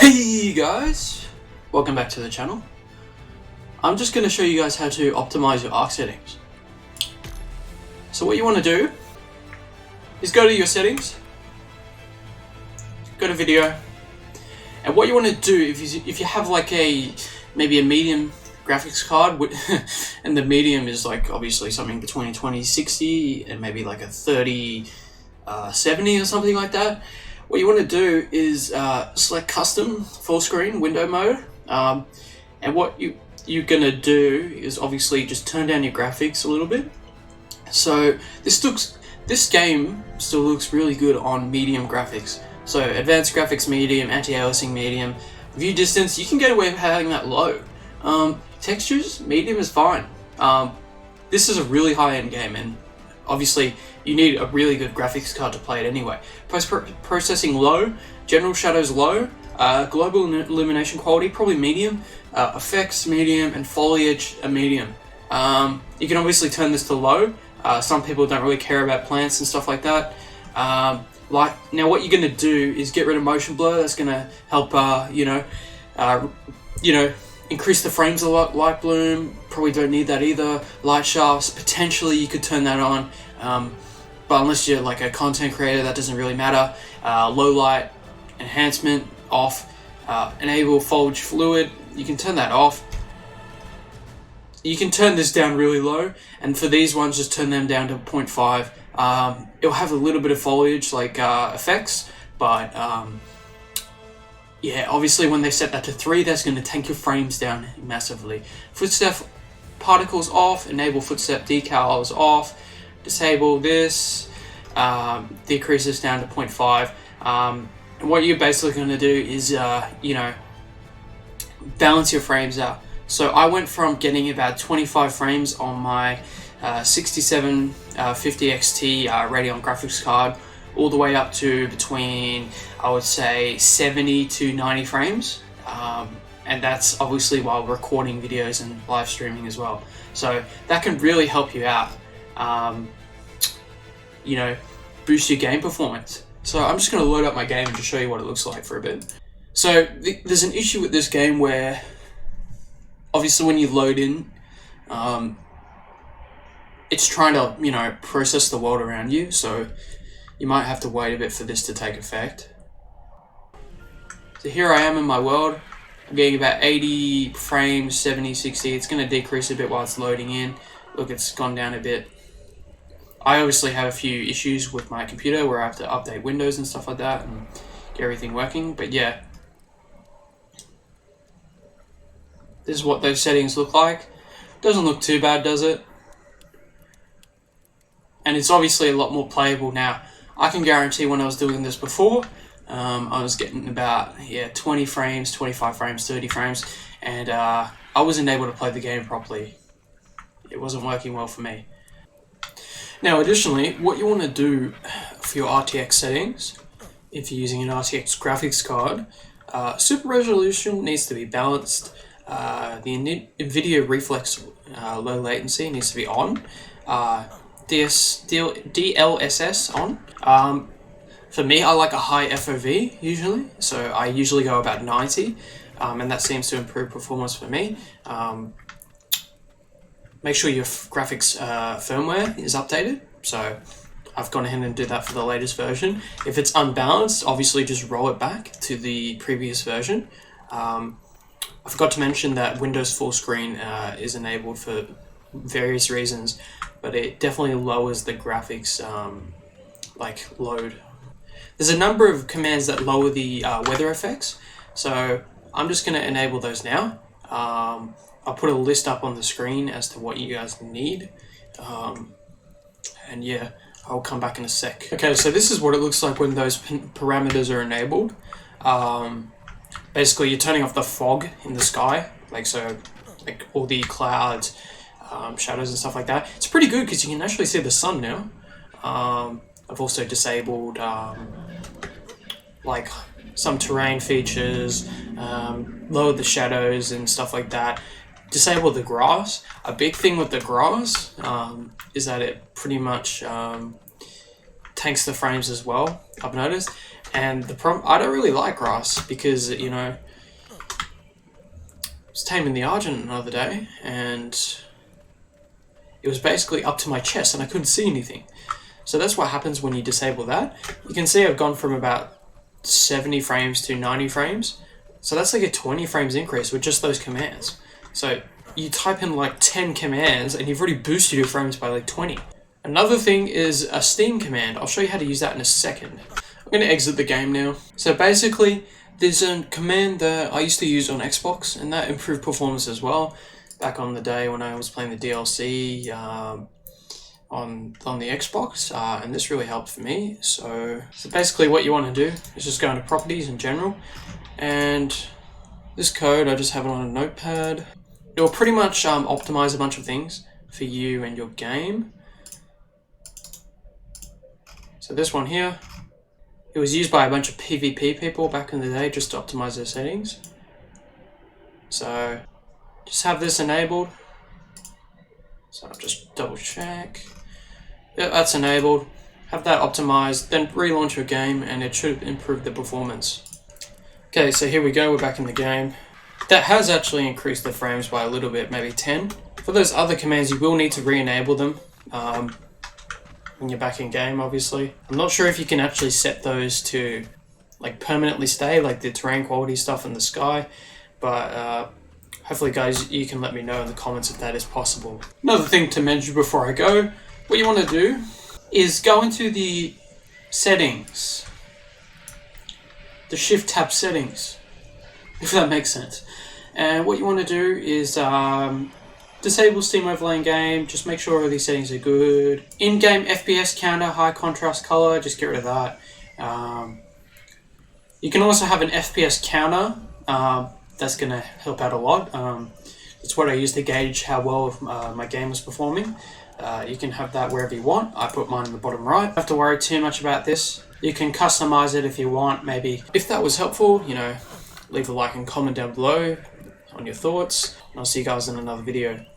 Hey guys, welcome back to the channel. I'm just going to show you guys how to optimize your Ark settings. So what you want to do is go to your settings, go to video, and what you want to do if you have like maybe a medium graphics card and the medium is like obviously something between 2060 and maybe like a 3070 or something like that. What you want to do is select custom full screen window mode, and what you're gonna do is obviously just turn down your graphics a little bit. So this game still looks really good on medium graphics. So advanced graphics medium, anti-aliasing medium, view distance you can get away with having that low. Textures medium is fine. This is a really high-end game, and obviously you need a really good graphics card to play it anyway. Post-processing low, general shadows low, global illumination quality probably medium, effects medium, and foliage a medium. You can obviously turn this to low. Some people don't really care about plants and stuff like that. Now what you're gonna do is get rid of motion blur. That's gonna help increase the frames a lot. Light bloom, probably don't need that either. Light shafts, potentially you could turn that on, but unless you're like a content creator, that doesn't really matter. Low light enhancement off. Enable foliage fluid, you can turn that off. You can turn this down really low, and for these ones just turn them down to 0.5. It'll have a little bit of foliage like effects, but yeah, obviously when they set that to 3, that's going to tank your frames down massively. Footstep particles off, enable footstep decals off, disable this, decrease this down to 0.5. And what you're basically going to do is, balance your frames out. So I went from getting about 25 frames on my 6750 XT Radeon graphics card all the way up to between, I would say, 70 to 90 frames. And that's obviously while recording videos and live streaming as well. So that can really help you out, boost your game performance. So I'm just going to load up my game and just show you what it looks like for a bit. So there's an issue with this game where obviously when you load in, it's trying to, process the world around you. So you might have to wait a bit for this to take effect. So here I am in my world. I'm getting about 80 frames, 70, 60. It's going to decrease a bit while it's loading in. Look, it's gone down a bit. I obviously have a few issues with my computer where I have to update Windows and stuff like that and get everything working. But yeah, this is what those settings look like. Doesn't look too bad, does it? And it's obviously a lot more playable now. I can guarantee when I was doing this before, I was getting about 20 frames, 25 frames, 30 frames, and I wasn't able to play the game properly. It wasn't working well for me. Now additionally, what you want to do for your RTX settings, if you're using an RTX graphics card, super resolution needs to be balanced. The Nvidia Reflex low latency needs to be on. DLSS on. For me, I like a high FOV usually, so I usually go about 90, and that seems to improve performance for me. Make sure your graphics firmware is updated, so I've gone ahead and did that for the latest version. If it's unbalanced, obviously just roll it back to the previous version. I forgot to mention that Windows full screen is enabled for various reasons, but it definitely lowers the graphics load. There's a number of commands that lower the weather effects, so I'm just going to enable those now. I'll put a list up on the screen as to what you guys need, and yeah, I'll come back in a sec. Okay, so this is what it looks like when those parameters are enabled. Basically, you're turning off the fog in the sky, like all the clouds, shadows and stuff like that. It's pretty good because you can actually see the sun now. I've also disabled like some terrain features, lowered the shadows and stuff like that. Disable the grass. A big thing with the grass is that it pretty much tanks the frames as well, I've noticed. And the problem, I don't really like grass because, you know, I was taming the Argent another day and it was basically up to my chest and I couldn't see anything. So that's what happens when you disable that. You can see I've gone from about 70 frames to 90 frames. So that's like a 20 frames increase with just those commands. So you type in like 10 commands and you've already boosted your frames by like 20. Another thing is a Steam command. I'll show you how to use that in a second. I'm going to exit the game now. So basically, there's a command that I used to use on Xbox, and that improved performance as well. Back on the day when I was playing the DLC on the Xbox, and this really helped for me. So basically what you want to do is just go into properties in general, and this code, I just have it on a notepad. It will pretty much optimize a bunch of things for you and your game. So this one here, it was used by a bunch of PvP people back in the day just to optimize their settings. So just have this enabled. So I'll just double check. Yeah, that's enabled. Have that optimized, then relaunch your game and it should improve the performance. Okay, so here we go, we're back in the game. That has actually increased the frames by a little bit, maybe 10. For those other commands, you will need to re-enable them when you're back in game, obviously. I'm not sure if you can actually set those to like permanently stay, like the terrain quality stuff in the sky, but hopefully guys, you can let me know in the comments if that is possible. Another thing to mention before I go, what you want to do is go into the settings, the shift tab settings, if that makes sense. And what you want to do is disable Steam overlay in game, just make sure all these settings are good. In-game FPS counter, high contrast color, just get rid of that. You can also have an FPS counter, that's going to help out a lot. It's what I use to gauge how well my game is performing. You can have that wherever you want. I put mine in the bottom right. Don't have to worry too much about this. You can customize it if you want, maybe. If that was helpful, you know, leave a like and comment down below on your thoughts. And I'll see you guys in another video.